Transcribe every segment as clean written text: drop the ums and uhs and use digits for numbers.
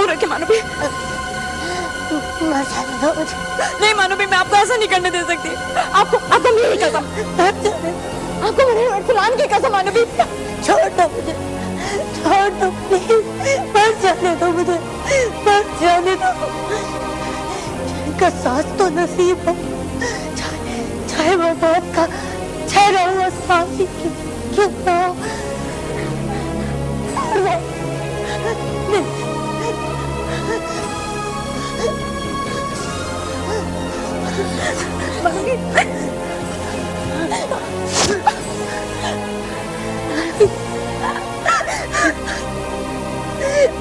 दूर रखे मानवी। नहीं मानवी, मैं आपको ऐसा नहीं करने दे सकती। आपको मेरी कसम, आपको मेरे कुरान की कसम मानवी। छोड़ दो मुझे, छोड़ दो प्लीज, मत जाने दो मुझे, मत जाने दो। जिनका साथ तो नसीब हो, चाहे वो मौत का ठहरा हुआ सांस ही क्यों ना हो।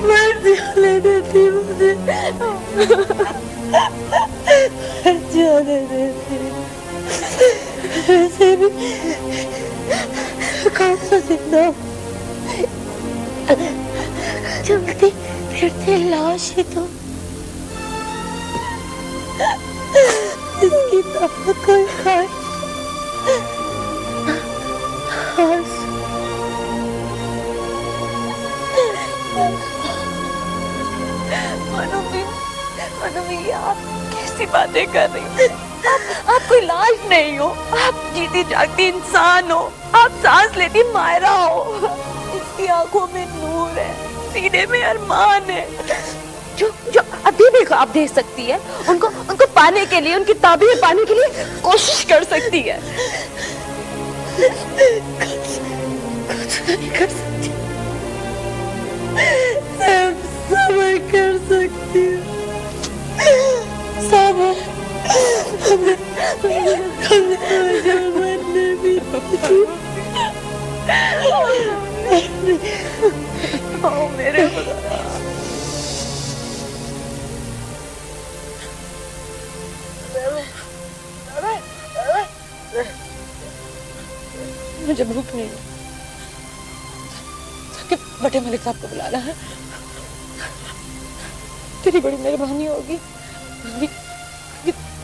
मर जाने देती मुझे, मर जाने देती। वैसे भी कौन सा जिंदा चलती फिरती लाश ही तो, इसकी तो कोई ख्वाहिश मानवी, आप कैसी बातें कर रही हो? आप कोई लाश नहीं हो, आप जीती जागती इंसान हो, आप सांस लेती मायरा हो। इसकी आंखों में नूर है, सीने में अरमान है, जो अभी भी ख्वाब देख सकती है। उनको पाने के लिए, उनकी ताबीर पाने के लिए कोशिश कर सकती है। कुछ नहीं कर सकती, सब्र कर सकती हूँ, सब्र। मरने भी मेरे मुझे भूख नहीं, बड़े मलिक साहब को बुलाना है। तेरी बड़ी मेहरबानी होगी,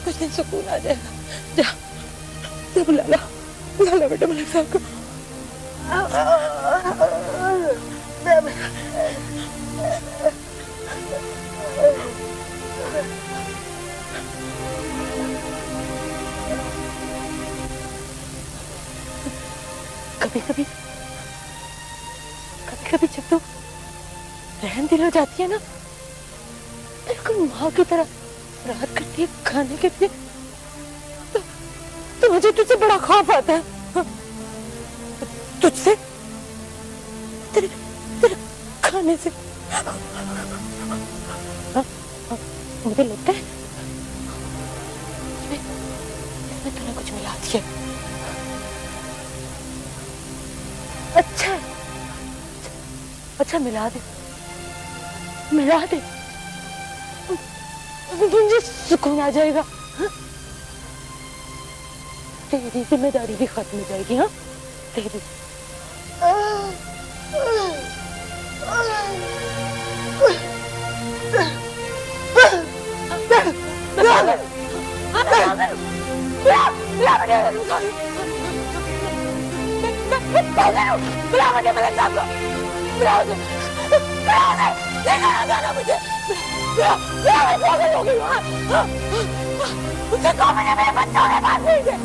कुछ दिन सुकून आ जाएगा। जा बुला ला बेटे मलिक साहब को। कभी जब तो रहम दिल हो जाती है ना, बिल्कुल माँ की तरह रात करती है खाने के लिए, तो मुझे तुझसे बड़ा खौफ आता है। तुझसे, तेरे खाने से। मुझे लगता है इसमें तूने कुछ मिला दिया। अच्छा मिला दे, मुझे सुकून आ जाएगा। हा? तेरी जिम्मेदारी भी खत्म हो जाएगी। हाँ तेरी। मुझे कौन है मेरे बच्चों के पास नहीं है।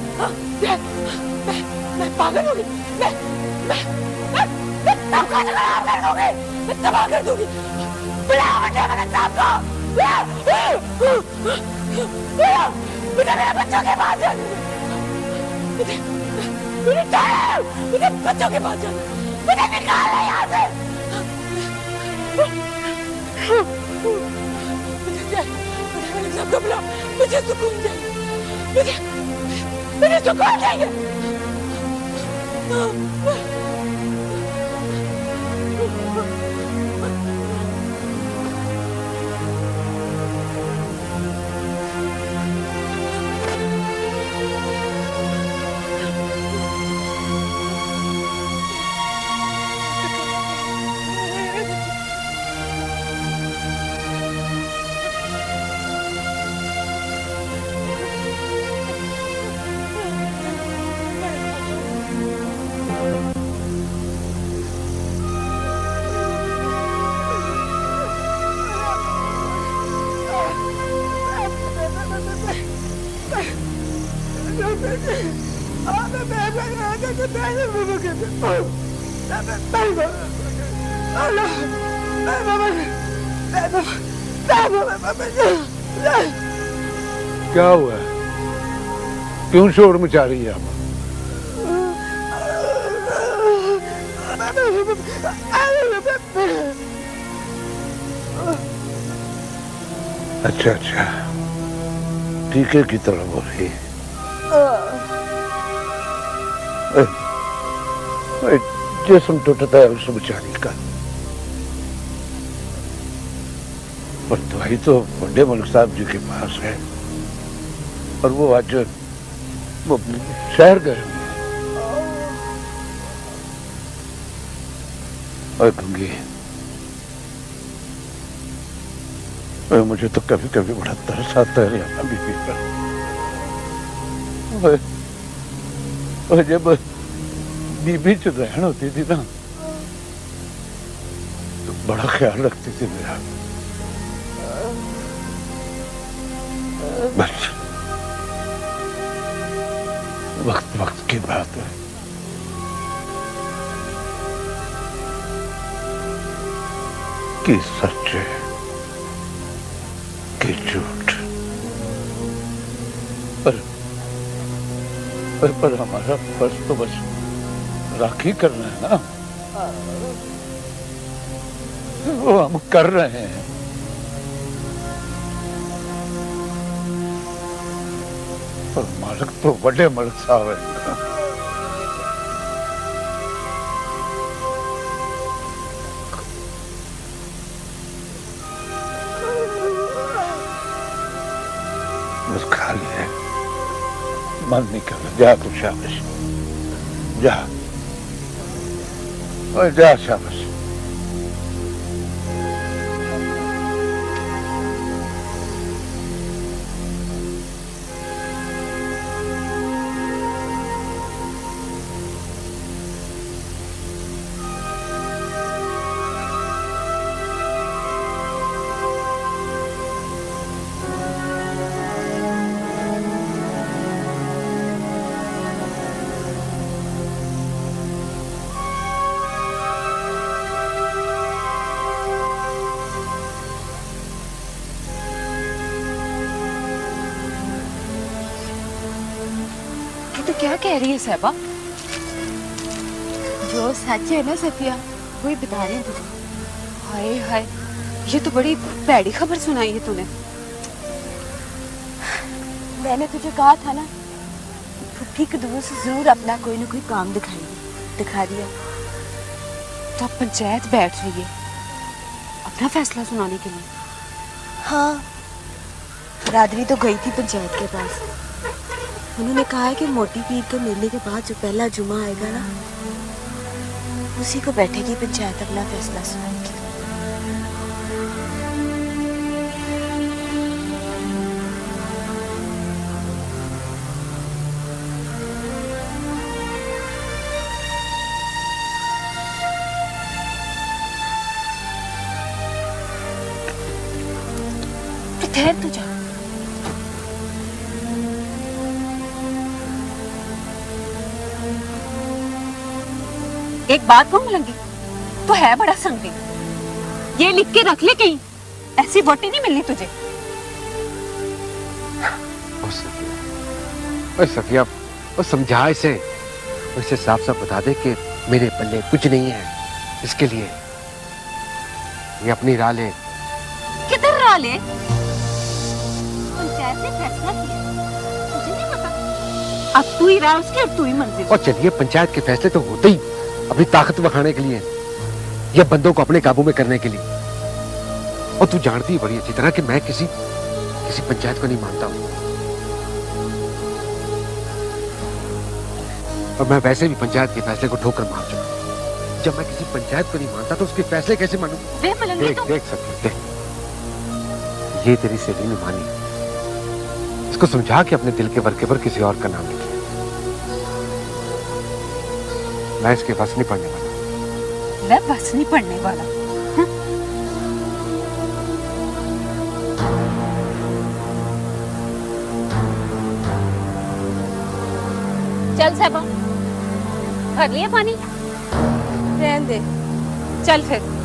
मैं पागल हो गई, मैं सब कुछ खराब कर दूंगी, मैं तबाह कर दूंगी। बुलाओ मुझे मेरे साहब को, मुझे मेरे बच्चों के पास जाना, मुझे बच्चों के पास जाना, मुझे निकालना यहाँ से। मुझे सबको बुलाओ, मुझे सुकून चाहिए, मुझे सुकून चाहिए। क्या हुआ है? क्यों शोर मचा रही है आप? अच्छा अच्छा, टीके की तरह हो रही है। जिस्म टूटता है उस बेचारी का, पर दवाई तो बड़े मलिक साहब जी के पास है, और वो आज वो शहर गए। और गंगी, मुझे तो कभी कभी बड़ा तरस आता है यहाँ बीबी पर। और जब बीबी चुड़ैन होती थी ना, तो बड़ा ख्याल रखती थी मेरा। बस वक्त वक्त की बात है। कि सच है कि झूठ, पर हमारा फर्ज तो बस राखी करना है ना, वो हम कर रहे हैं। पर मालिक तो बड़े मलिक साहब है। बस खाली है, मन नहीं कर रहा। जा तू, शाबाश, जा, और जा, शाबाश। तो क्या कह रही है साहबा? जो सच है ना सफिया, वही बता रही हूँ तुझे। हाय हाय, ये तो बड़ी भैड़ी खबर सुनाई है तूने। मैंने तुझे कहा था ना, फुफ्फी के दूर से जरूर अपना कोई ना कोई काम दिखा दिया। तो अब पंचायत बैठ रही है अपना फैसला सुनाने के लिए। हाँ, रादरी तो गई थी पंचायत के पास। उन्होंने कहा है कि मोटी पीर के मेले के बाद जो पहला जुमा आएगा ना, उसी को बैठेगी पंचायत अपना फैसला सुनाने के लिए। ठहर तू जा। एक बात कहूं लंगी, तो है बड़ा संगी। ये लिख के रख ले कहीं, ऐसी वोटी नहीं मिलनी तुझे। सफिया, समझा इसे, उसे साफ साफ बता दे कि मेरे पल्ले कुछ नहीं है। इसके लिए ये अपनी राह ले। किधर राह ले? पंचायत ने फैसला किया, तुझे नहीं पता? अब तू ही राह उसकी और तू ही मंजिल। और चलिए, पंचायत के फैसले तो होते ही अपनी ताकत दिखाने के लिए या बंदों को अपने काबू में करने के लिए। और तू जानती है बड़ी अच्छी तरह कि मैं किसी पंचायत को नहीं मानता हूं, और मैं वैसे भी पंचायत के फैसले को ठोकर मार चुका हूं। जब मैं किसी पंचायत को नहीं मानता तो उसके फैसले कैसे मानूं? देख सकते, देख, ये तेरी सहेली ने मानी। इसको समझा कि अपने दिल के वर्के पर किसी और का नाम लिखे। मैं इसके बस नहीं पड़ने वाला। मैं बस नहीं पड़ने वाला? चल साहबा, भर लिया पानी? रहने दे। चल फिर।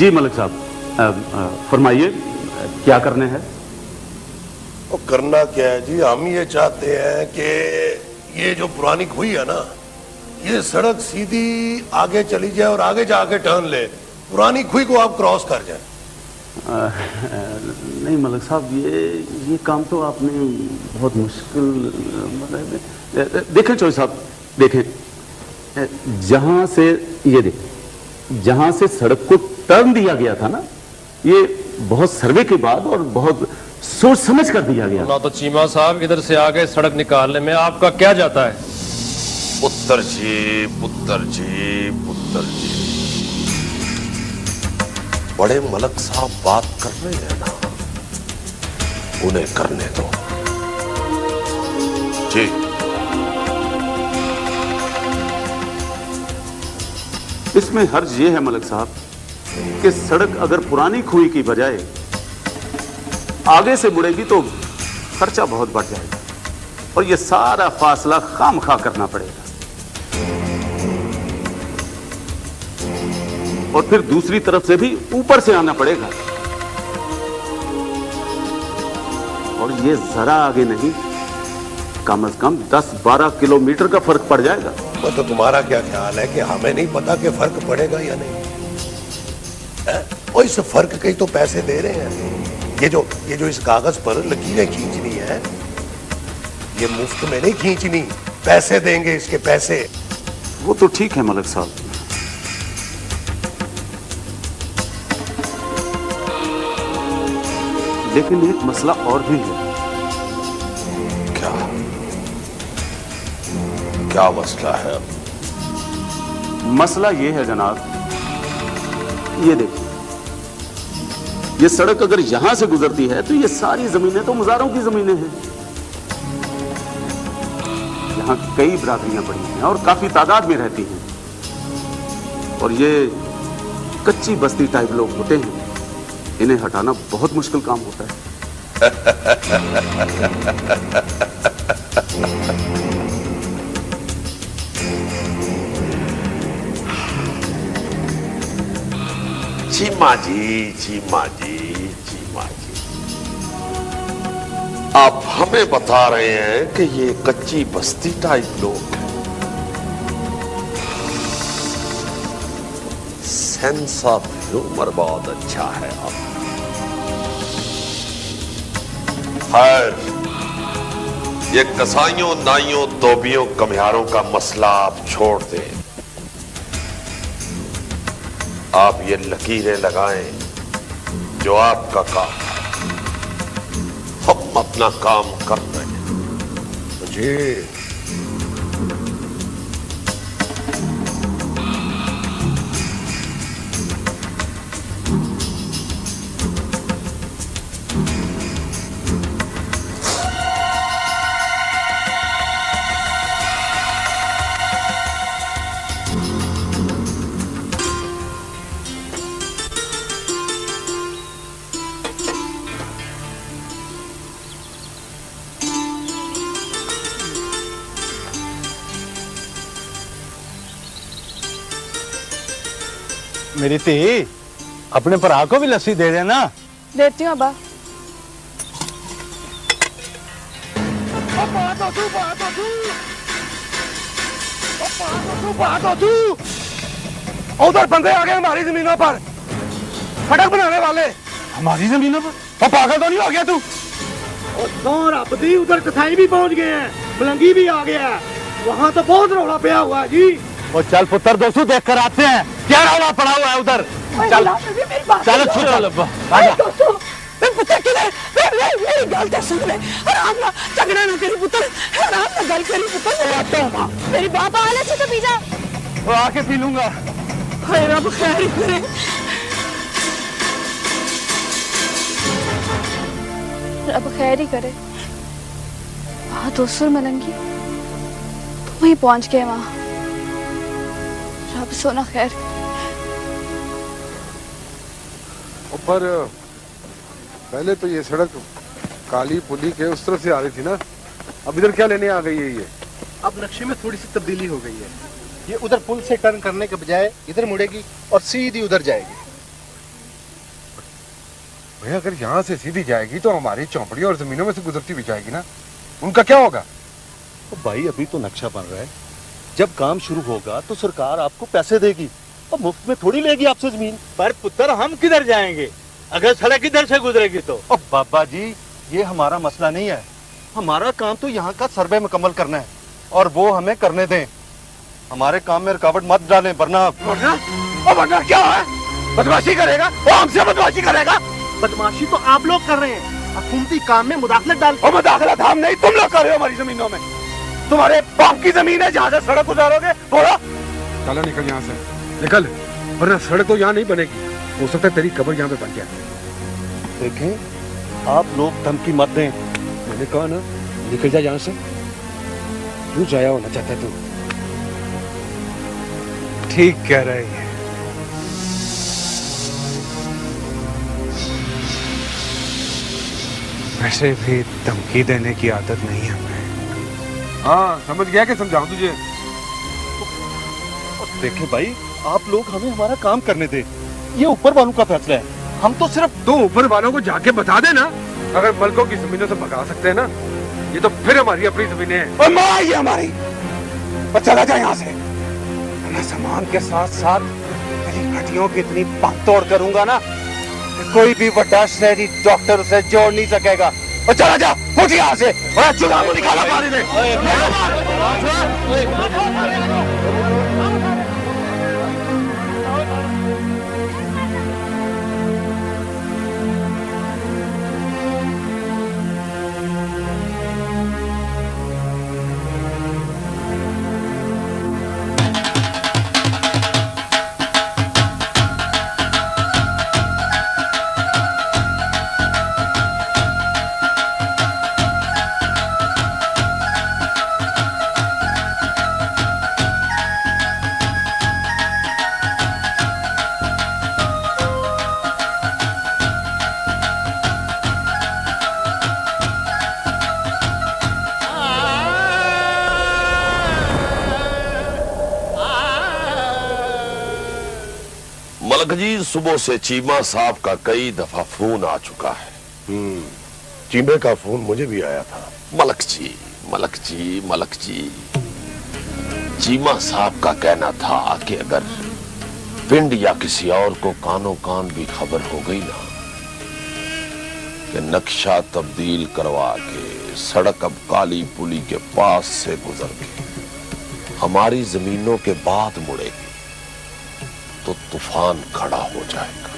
जी मलिक साहब, फरमाइए क्या करने हैं? वो करना क्या है जी, हम ये चाहते हैं कि ये जो पुरानी खुई है ना, ये सड़क सीधी आगे चली जाए और आगे जाके टर्न ले, पुरानी खुई को आप क्रॉस कर जाए। नहीं मलिक साहब, ये काम तो आपने बहुत मुश्किल मतलब। देखें चौधरी साहब, देखें, जहां से ये देखें, जहां से सड़क को टर्न दिया गया था ना, ये बहुत सर्वे के बाद और बहुत सोच समझ कर दिया गया ना। तो चीमा साहब, इधर से आगे सड़क निकालने में आपका क्या जाता है? पुत्र जी, पुत्र जी, पुत्र जी, बड़े मलक साहब बात कर रहे हैं ना, उन्हें करने दो जी। इसमें हर्ज ये है मलिक साहब कि सड़क अगर पुरानी खुई की बजाय आगे से मुड़ेगी तो खर्चा बहुत बढ़ जाएगा और ये सारा फासला खामखा करना पड़ेगा। और फिर दूसरी तरफ से भी ऊपर से आना पड़ेगा और ये जरा आगे नहीं, कम से कम 10-12 किलोमीटर का फर्क पड़ जाएगा। तो तुम्हारा क्या ख्याल है कि हमें नहीं पता कि फर्क पड़ेगा या नहीं? और इस फर्क के तो पैसे दे रहे हैं। ये जो इस कागज पर लकीरें खींचनी है, ये मुफ्त में नहीं खींचनी, पैसे देंगे इसके पैसे। वो तो ठीक है मलिक साहब, लेकिन एक मसला और भी है। क्या मसला है? मसला ये है जनाब, ये देखिए, ये सड़क अगर यहां से गुजरती है तो ये सारी जमीनें तो मुजारों की जमीनें हैं। यहां कई बरादरियां पड़ी हैं और काफी तादाद में रहती हैं और ये कच्ची बस्ती टाइप लोग होते हैं, इन्हें हटाना बहुत मुश्किल काम होता है। चीमा जी, चीमा जी, चीमा जी, आप हमें बता रहे हैं कि ये कच्ची बस्ती टाइप लोग हैं। सेंस ऑफ ह्यूमर बहुत अच्छा है आप। खैर, ये कसाईयों, नाइयों, धोबियों, कमियारों का मसला आप छोड़ दें। आप ये लकीरें लगाएं जो आपका काम है। हम अपना काम कर रहे हैं जी। मेरी धी, अपने भरा को भी लस्सी दे देना। देती हूँ अब्बा। उधर बंदे आ गए हमारी जमीनों पर, सड़क बनाने वाले। हमारी जमीनों पर? तो पागल तो नहीं हो गया तू? और उधर कसाई भी पहुंच गए हैं, मलंगी भी आ गया है, वहाँ तो बहुत रौला पिया हुआ है जी। और चल पुत्र दोस्तों देख कर आते हैं क्या रौला पड़ा हुआ है उधर। चल चल दोस्तों पुत्र किधर? मेरी गल तो सुन ले, आराम ना झगड़ा ना करी पुत्र, आराम ना गल करी पुत्र। मेरी बाप आले से तो पी जा। वो आके पी लूंगा। हाय रब खैर करे। रब खैर ही करे। वहाँ दोस्तों मलंगी तुम ही पहुंच गए वहाँ। रब सोना खैर। पर पहले तो ये सड़क काली पुली के उस तरफ से आ रही थी ना, अब इधर क्या लेने आ गई है ये? अब नक्शे में थोड़ी सी तब्दीली हो गई है, ये उधर पुल से टर्न करने के बजाय इधर मुड़ेगी और सीधी उधर जाएगी। भैया अगर यहाँ से सीधी जाएगी तो हमारी चौपड़ी और जमीनों में से गुजरती भी जाएगी ना, उनका क्या होगा? तो भाई अभी तो नक्शा बन रहा है, जब काम शुरू होगा तो सरकार आपको पैसे देगी और मुफ्त में थोड़ी लेगी आपसे जमीन। पर पुत्र हम किधर जाएंगे अगर सड़क इधर से गुजरेगी तो? और बाबा जी ये हमारा मसला नहीं है, हमारा काम तो यहाँ का सर्वे मुकम्मल करना है और वो हमें करने दें। हमारे काम में रुकावट मत डालें वरना वरना क्या है? बदमाशी करेगा? वो हमसे बदमाशी करेगा? बदमाशी तो आप लोग कर रहे हैं, हुकूमती काम में मुदाखलत डाल। और मुदाखलत हम नहीं, तुम लोग कर रहे हो हमारी जमीनों में। तुम्हारे बाप की जमीन है जहाँ से सड़क गुजारोगे, बोलो। चलो निकल यहाँ से, निकल, वरना सड़क तो यहाँ नहीं बनेगी, हो सकता है तेरी कब्र यहाँ पे बन जाए। देखें आप लोग धमकी मत दें। मैंने कहा ना निकल जा यहाँ से। क्यों जाया होना चाहता है तू? ठीक कह रही है। वैसे भी धमकी देने की आदत नहीं है हमें। हाँ समझ गया कि समझाऊं तुझे। देखें भाई आप लोग हमें हमारा काम करने दे, ये ऊपर वालों का फैसला है, हम तो सिर्फ। तो ऊपर वालों को जाके बता देना, अगर मलकों की जमीनों से भगा सकते हैं ना, ये तो फिर हमारी अपनी जमीनें हैं। और माँ ये हमारी, और चला जा यहाँ से। मैं सामान के साथ साथ तेरी हड्डियों की इतनी तोड़ करूंगा ना, कोई भी बड़ा शहरी डॉक्टर उसे जोड़ नहीं सकेगा। और चला जा, उठ यहाँ से, और चुनाव को निकाला पानी में। मलक जी, सुबह से चीमा साहब का कई दफा फोन आ चुका है। चीमे का फोन मुझे भी आया था। मलक जी, मलक जी, मलक जी, चीमा साहब का कहना था कि अगर पिंड या किसी और को कानो कान भी खबर हो गई ना कि नक्शा तब्दील करवा के सड़क अब काली पुली के पास से गुजर के हमारी जमीनों के बाद मुड़ेगी तो तूफान खड़ा हो जाएगा।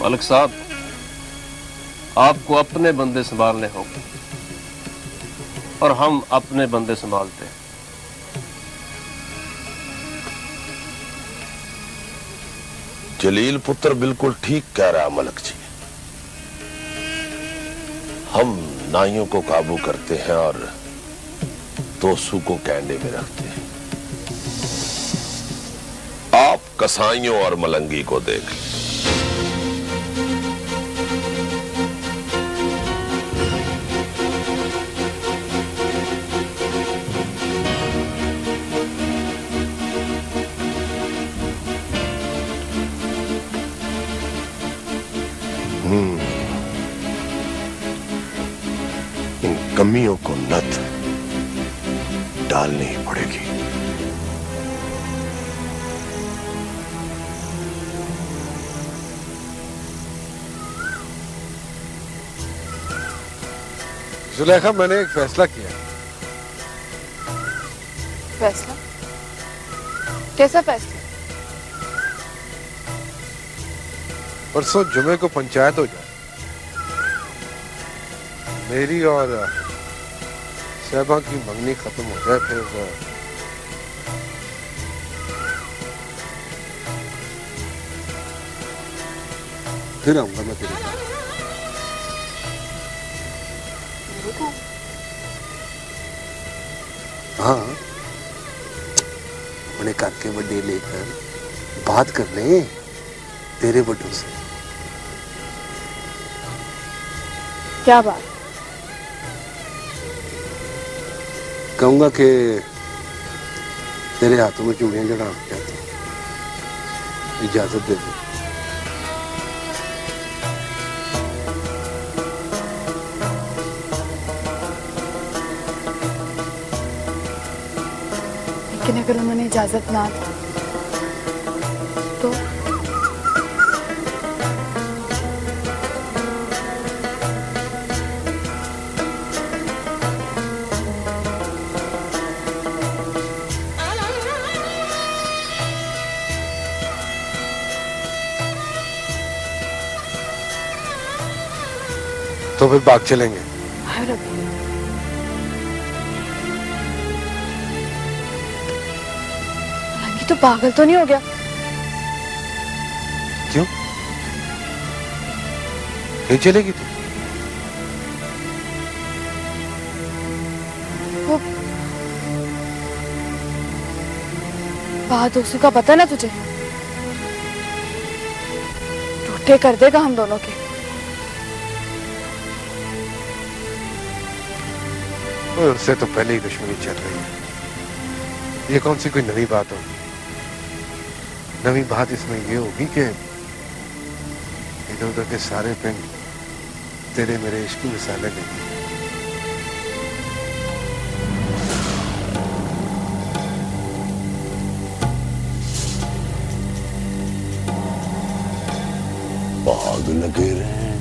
मलिक साहब, आपको अपने बंदे संभालने होंगे और हम अपने बंदे संभालते हैं। जलील पुत्र बिल्कुल ठीक कह रहा है मलक जी। हम नाइयों को काबू करते हैं और दोसू को कैंडे में रखते हैं। आप कसाईयों और मलंगी को देख लें। इन कमियों को नत डालनी ही पड़ेगी। जुलेखा, मैंने एक फैसला किया। फैसला? कैसा फैसला? परसों जुमे को पंचायत हो जाए, मेरी और सहबा की मंगनी खत्म हो जाए, फिर आऊंगा मैं तेरे साथ। हाँ, अपने काके बड़े लेकर बात कर ले तेरे बड़ों से। क्या बात? कहूंगा कि तेरे हाथों में चूड़ियां चढ़ा जाती, इजाजत दे दे। लेकिन अगर उन्होंने इजाजत ना दी तो? तो फिर बाग चलेंगे। तो पागल तो नहीं हो गया? क्यों? कहीं चलेगी तू? वो बात उसी का पता ना तुझे? टूटे कर देगा हम दोनों के। उससे तो पहले ही दुश्मनी चल रही है। ये कौन सी कोई नई बात होगी? नवी बात इसमें ये होगी कि इधर उधर के सारे पिंड तेरे मेरे इश्क की मिसालें लेंगे। बाग लगे रहे,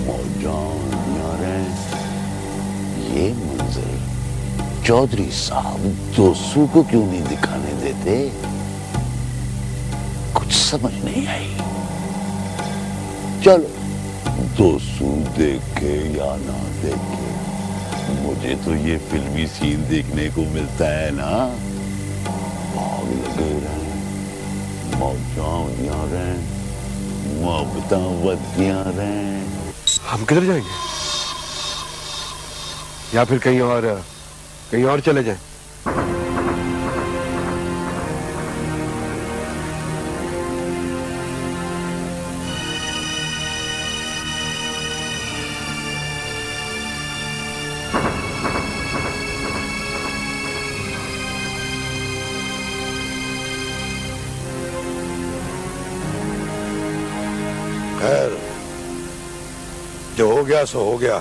मौजा रहे, ये मंजर चौधरी साहब दोस्तों को क्यों नहीं दिखाने देते? कुछ समझ नहीं आई। चलो, दोस्तों देखे या ना देखे, मुझे तो ये फिल्मी सीन देखने को मिलता है ना। भाग लगे रहे, मौजां रहे, मोहब्बतां वधियां रहे। हम किधर जाएंगे? या फिर कहीं और चले जाएं? खैर, जो हो गया सो हो गया।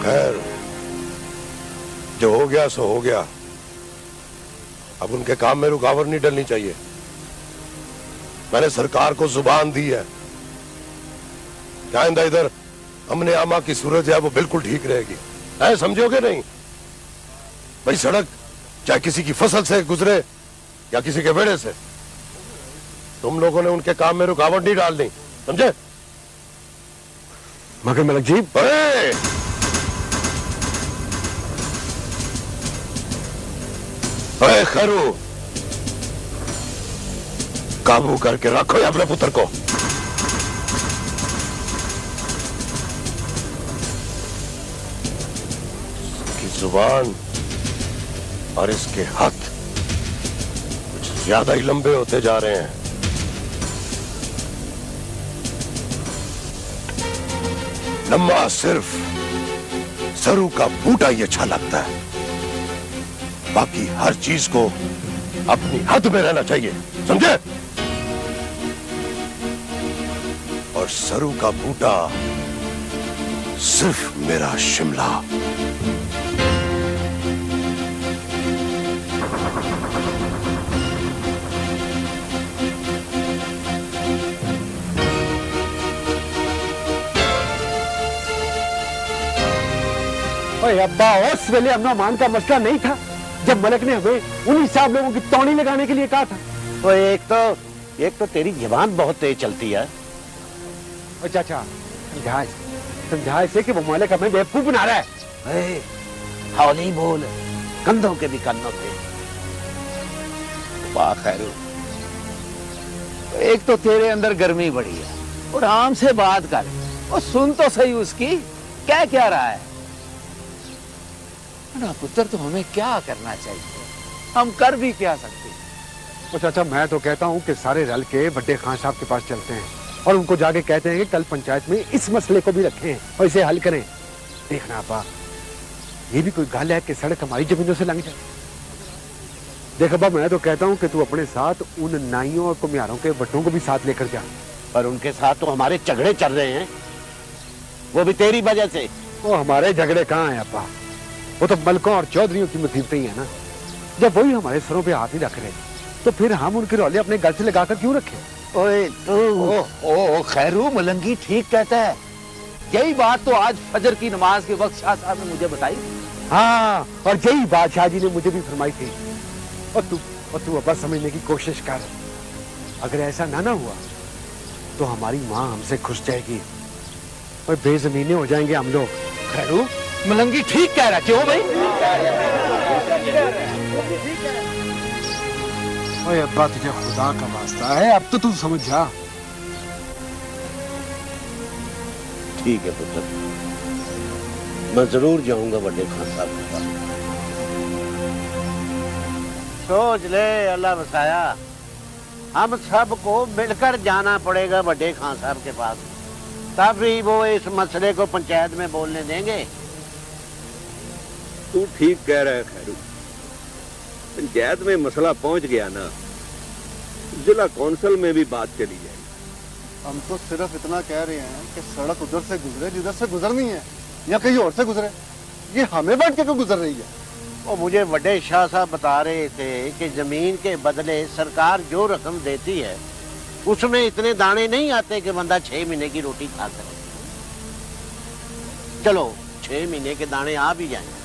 खैर, जो हो गया सो हो गया। अब उनके काम में रुकावट नहीं डलनी चाहिए। मैंने सरकार को जुबान दी है कि आइंदा इधर हमने आमा की सूरत है वो बिल्कुल ठीक रहेगी। है, समझोगे नहीं? भाई सड़क चाहे किसी की फसल से गुजरे या किसी के बेड़े से, तुम लोगों ने उनके काम में रुकावट नहीं डालनी, समझे? मगर मलक जी, खरू, काबू करके रखो ये अपने पुत्र को। इसकी जुबान और इसके हाथ कुछ ज्यादा ही लंबे होते जा रहे हैं। लम्बा सिर्फ सरू का बूटा ही अच्छा लगता है, बाकी हर चीज को अपनी हद में रहना चाहिए, समझे? और सरू का बूटा सिर्फ मेरा शिमला। ओए अब्बा, उस वेले अमना मान का मसला नहीं था जब मलक ने हमें उन्हीं साहब लोगों की तौड़ी लगाने के लिए कहा था। तो एक तो तेरी जुबान बहुत तेज चलती है। चाचा समझा इसे कि वो मलक हमें बेवकूफ बना रहा है। हौली बोल, कंधों के भी कानों पे। वाह खैरू, एक तो तेरे अंदर गर्मी बड़ी है और आराम से बात कर और सुन तो सही उसकी क्या रहा है ना। पुत्र तो हमें क्या करना चाहिए, हम कर भी क्या सकते। तो चाचा मैं तो कहता हूँ कि सारे रल के बड़े खान साहब के पास चलते हैं और उनको जाके कहते हैं कि कल पंचायत में इस मसले को भी रखें और इसे हल करें। देखना अब्बा, ये भी कोई गल है कि सड़क हमारी जमीनों से लंघ जाए। देख अब्बा, मैं तो कहता हूँ कि तू अपने साथ उन नाइयों और कुम्हारों के बट्टों को भी साथ लेकर जा। पर उनके साथ तो हमारे झगड़े चल रहे हैं, वो भी तेरी वजह से। वो हमारे झगड़े कहाँ हैं अब्बा, वो तो मलकों और चौधरियों की मुसीबतें ही है ना। जब वही हमारे सरों पे हाथ ही रख रहे तो फिर हम उनके रौले अपने गल से लगाकर क्यों रखें? ओए तो खैरू मलंगी ठीक कहता है। यही बात तो आज फजर की नमाज के वक्त शाह साहब ने मुझे बताई। हाँ, और यही बात शाह जी ने मुझे भी फरमाई थी। और तू अब्बा समझने की कोशिश कर। अगर ऐसा ना हुआ तो हमारी माँ हमसे खुश जाएगी और बेजमीने हो जाएंगे हम लोग। खैरू मलंगी ठीक कह रहा, क्यों भाई? ओए अब्बा, तुझे खुदा का वास्ता है, अब तो तू समझ जा। ठीक है पुत्र, मैं जरूर जाऊंगा बड़े खान साहब के पास। सोच ले, अल्लाह बसाया, हम सबको मिलकर जाना पड़ेगा बड़े खान साहब के पास, तभी वो इस मसले को पंचायत में बोलने देंगे। तू ठीक कह रहा है खैरू, पंचायत में मसला पहुंच गया ना, जिला कौंसिल में भी बात चली जाएगी। हम तो सिर्फ इतना कह रहे हैं कि सड़क उधर से गुजरे जिधर से गुजरनी है या कहीं और से गुजरे, ये हमें बैठ के क्यों गुजर रही है? वो मुझे बड़े शाह साहब बता रहे थे कि जमीन के बदले सरकार जो रकम देती है उसमें इतने दाने नहीं आते कि बंदा 6 महीने की रोटी खा सके। चलो 6 महीने के दाने आ भी जाएंगे,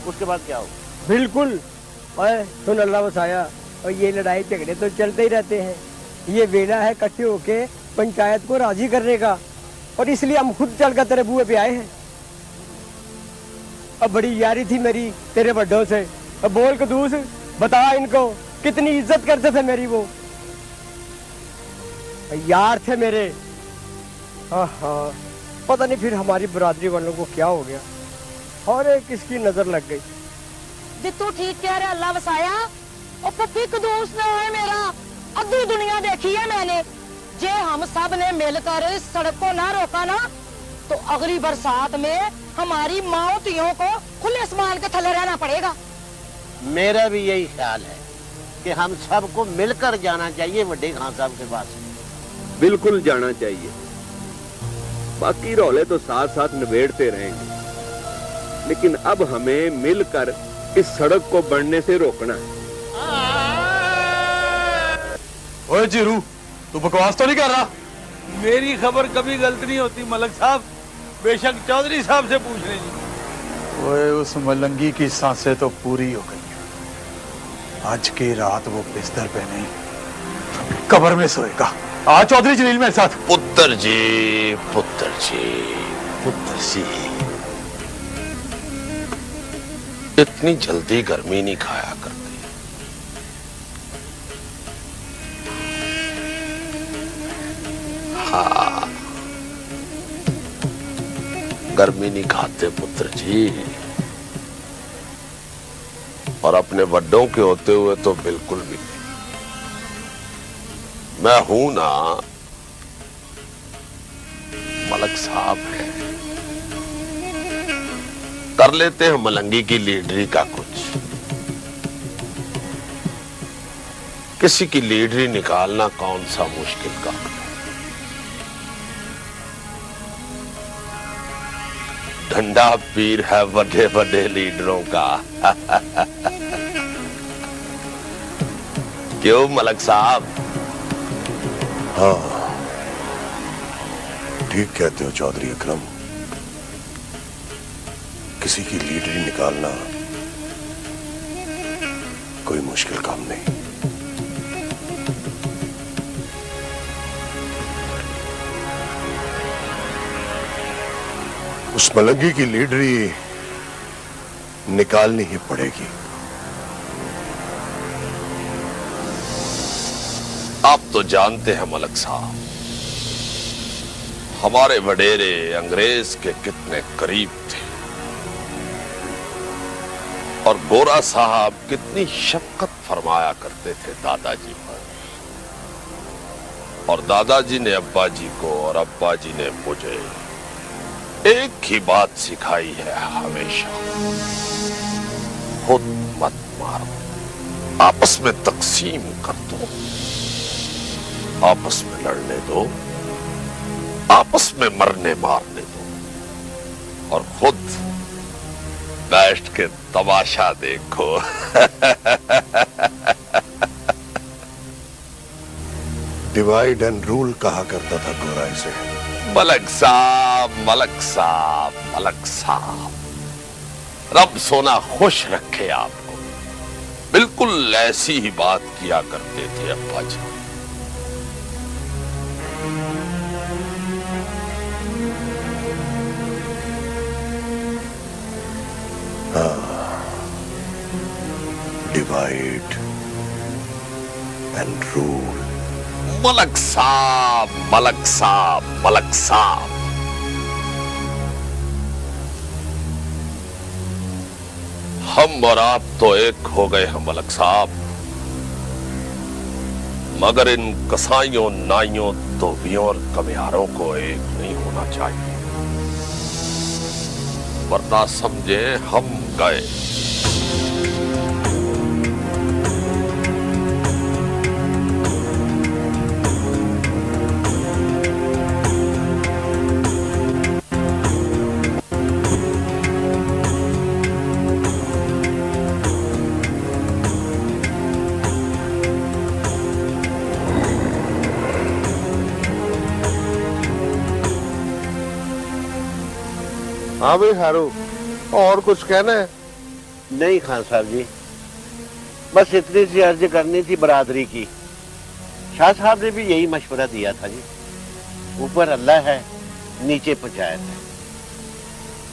उसके बाद क्या हो? बिल्कुल। ओए सुन अल्लाह बसाया, और ये लड़ाई झगड़े तो चलते ही रहते हैं। ये वेला है इकट्ठे होके पंचायत को राजी करने का, और इसलिए हम खुद चलकर तेरे बुए पे आए हैं। अब बड़ी यारी थी मेरी तेरे बड्डों से। अब बोल कदूस, बता इनको कितनी इज्जत करते थे मेरी, वो यार थे मेरे। हाँ, पता नहीं फिर हमारी बरादरी वालों को क्या हो गया और एक किसकी नजर लग गई। तू ठीक कह रहा अल्लाह बसाया, और पप्पी कदूस ने है मेरा अद्धी दुनिया देखी है मैंने। जे हम सब ने मिलकर इस सड़क को ना रोका ना, तो अगली बरसात में हमारी माओतियों को खुले आसमान के थले रहना पड़ेगा। मेरा भी यही ख्याल है कि हम सबको मिलकर जाना चाहिए बड़े खान साहब के पास। बिल्कुल जाना चाहिए, बाकी रौले तो साथ साथ निबेड़ते रहेंगे, लेकिन अब हमें मिलकर इस सड़क को बढ़ने से रोकना है। ओए जीरू, तू बकवास तो नहीं कर रहा? मेरी खबर कभी गलत नहीं होती मलक साहब, बेशक चौधरी साहब से पूछ लीजिए। ओए उस मलंगी की सांसें तो पूरी हो गई हैं। आज की रात वो बिस्तर पे नहीं, कब्र में सोएगा। आ चौधरी जलील मेरे साथ। पुत्र जी, पुत्र जी, पुत्र जी, इतनी जल्दी गर्मी नहीं खाया करती। हाँ, गर्मी नहीं खाते पुत्र जी, और अपने बड्डों के होते हुए तो बिल्कुल भी नहीं। मैं हूं ना, मलक साहब है, कर लेते हैं मलंगी की लीडरी का कुछ। किसी की लीडरी निकालना कौन सा मुश्किल काम है। डंडा पीर है बड़े बड़े लीडरों का। क्यों मलक साहब? हाँ, ठीक कहते हो चौधरी अकरम। किसी की लीडरी निकालना कोई मुश्किल काम नहीं। उस मलंगी की लीडरी निकालनी ही पड़ेगी। आप तो जानते हैं मलक साहब, हमारे वडेरे अंग्रेज के कितने करीब थे और गोरा साहब कितनी शफकत फरमाया करते थे दादाजी पर। और दादाजी ने अब्बा जी को और अब्बा जी ने मुझे एक ही बात सिखाई है हमेशा, खुद मत मारो, आपस में तकसीम कर दो, आपस में लड़ने दो, आपस में मरने मारने दो और खुद बैठ के तमाशा देखो। डिवाइड एंड रूल कहा करता था गोरा इसे। मलक साहब, मलक साहब, मलक साहब, रब सोना खुश रखे आपको। बिल्कुल ऐसी ही बात किया करते थे अब्बा जी। Divide and rule. मलक साहब, मलक साहब, मलक साहब, हम और आप तो एक हो गए हैं मलक साहब, मगर इन कसाईयों, नाइयों, धोबियों और कमियारों को एक नहीं होना चाहिए, वरना समझे हम गए। हाँ भाई हारू, और कुछ कहना है? नहीं खान साहब जी, बस इतनी सी अर्ज करनी थी बरादरी की। शाह साहब ने भी यही मशवरा दिया था जी, ऊपर अल्लाह है, नीचे पंचायत है।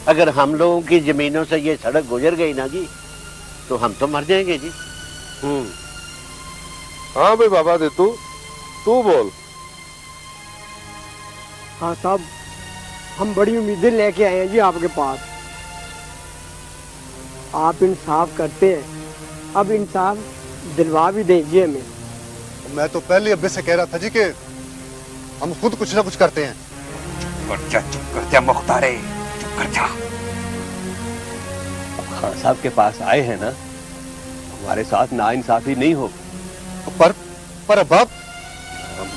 अगर हम लोगों की जमीनों से ये सड़क गुजर गई ना जी, तो हम तो मर जाएंगे जी। हाँ भाई बाबा दे तू बोल। हाँ साहब, हम बड़ी उम्मीदें लेके आए हैं जी आपके पास। आप इंसाफ करते हैं, अब इंसाफ दिलवा भी दीजिए हमें। मैं तो पहले अब्बे से कह रहा था जी कि हम खुद कुछ ना कुछ करते हैं। चुप कर जा मुख्तारे, चुप कर जा। अब खान साहब के पास आए हैं ना, हमारे साथ नाइंसाफी नहीं हो। पर अब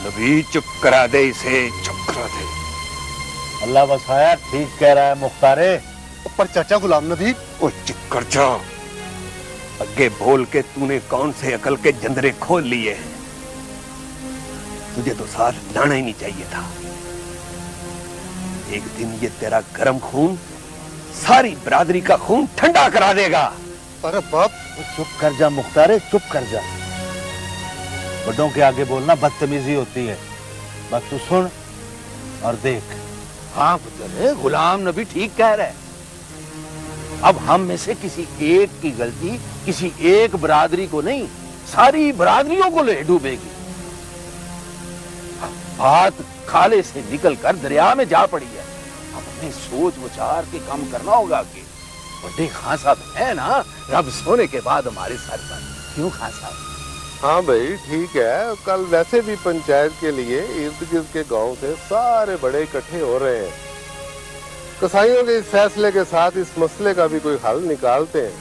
नबी चुप करा दे इसे, चुप करा दे। अल्लाह बसाया, ठीक कह रहा है मुख्तारे। पर चाचा गुलाम नबी। ओ चुप कर जा, आगे बोल के तूने कौन से अकल के जंदरे खोल लिए हैं? तुझे तो साथ लाना ही नहीं चाहिए था। एक दिन ये तेरा गर्म खून सारी बरादरी का खून ठंडा करा देगा। पर बाप चुप कर जा मुख्तारे, चुप कर जा। बड़ों के आगे बोलना बदतमीजी होती है। बस तू सुन और देख। हाँ पुत्र, गुलाम नबी ठीक कह रहा है। अब हम में से किसी एक की गलती किसी एक बरादरी को नहीं, सारी बरादरियों को ले डूबेगी। बात खाले से निकलकर दरिया में जा पड़ी है। अब अपने सोच विचार के काम करना होगा आगे। बड़े खान साहब है ना, रब सोने के बाद हमारे सर पर। क्यों खान साहब? हाँ भाई ठीक है, कल वैसे भी पंचायत के लिए इर्द गिर्द के गांव से सारे बड़े इकट्ठे हो रहे हैं। कसाईयों के इस फैसले के साथ इस मसले का भी कोई हल निकालते हैं।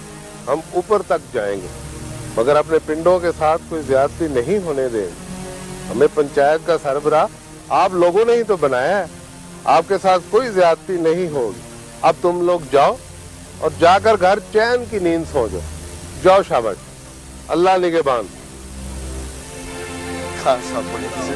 हम ऊपर तक जाएंगे। मगर अपने पिंडों के साथ कोई ज्यादती नहीं होने देंगे। हमें पंचायत का सरबराह आप लोगों ने ही तो बनाया है। आपके साथ कोई ज्यादती नहीं होगी। अब तुम लोग जाओ और जाकर घर चैन की नींद सो जाओ। जाओ शाबाश, अल्लाह निगहबान। खान साहब बड़े से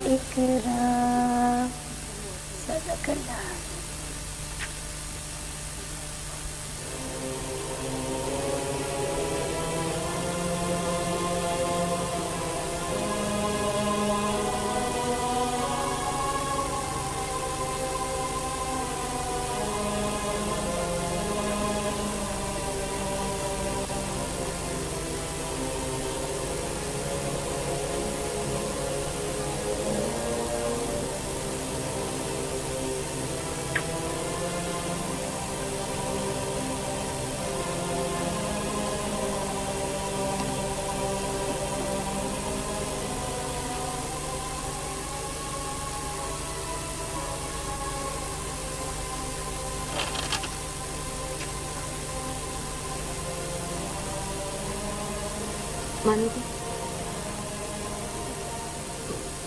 इकराम सदक अल्लाह।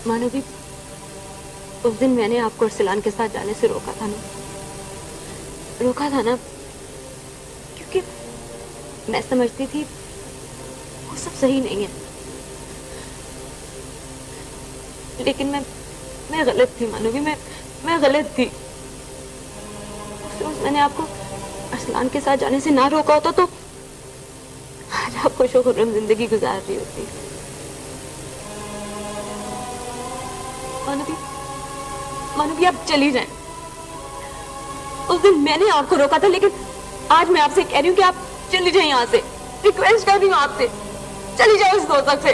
मानवी, उस दिन मैंने आपको अरसलान के साथ जाने से रोका था ना, क्योंकि मैं समझती थी वो सब सही नहीं है। लेकिन मैं गलत थी मानवी, मैं गलत थी। उस रोज मैंने आपको अरसलान के साथ जाने से ना रोका होता तो आज आप खुश खुर्रम जिंदगी गुजार रही होती। मानवी, आप चली जाएं। उस दिन मैंने आपको रोका था, लेकिन आज मैं आपसे कह रही हूँ कि आप चली जाएं यहाँ से। रिक्वेस्ट कर रही हूँ आपसे, चली जाओ इस दोज़ख से।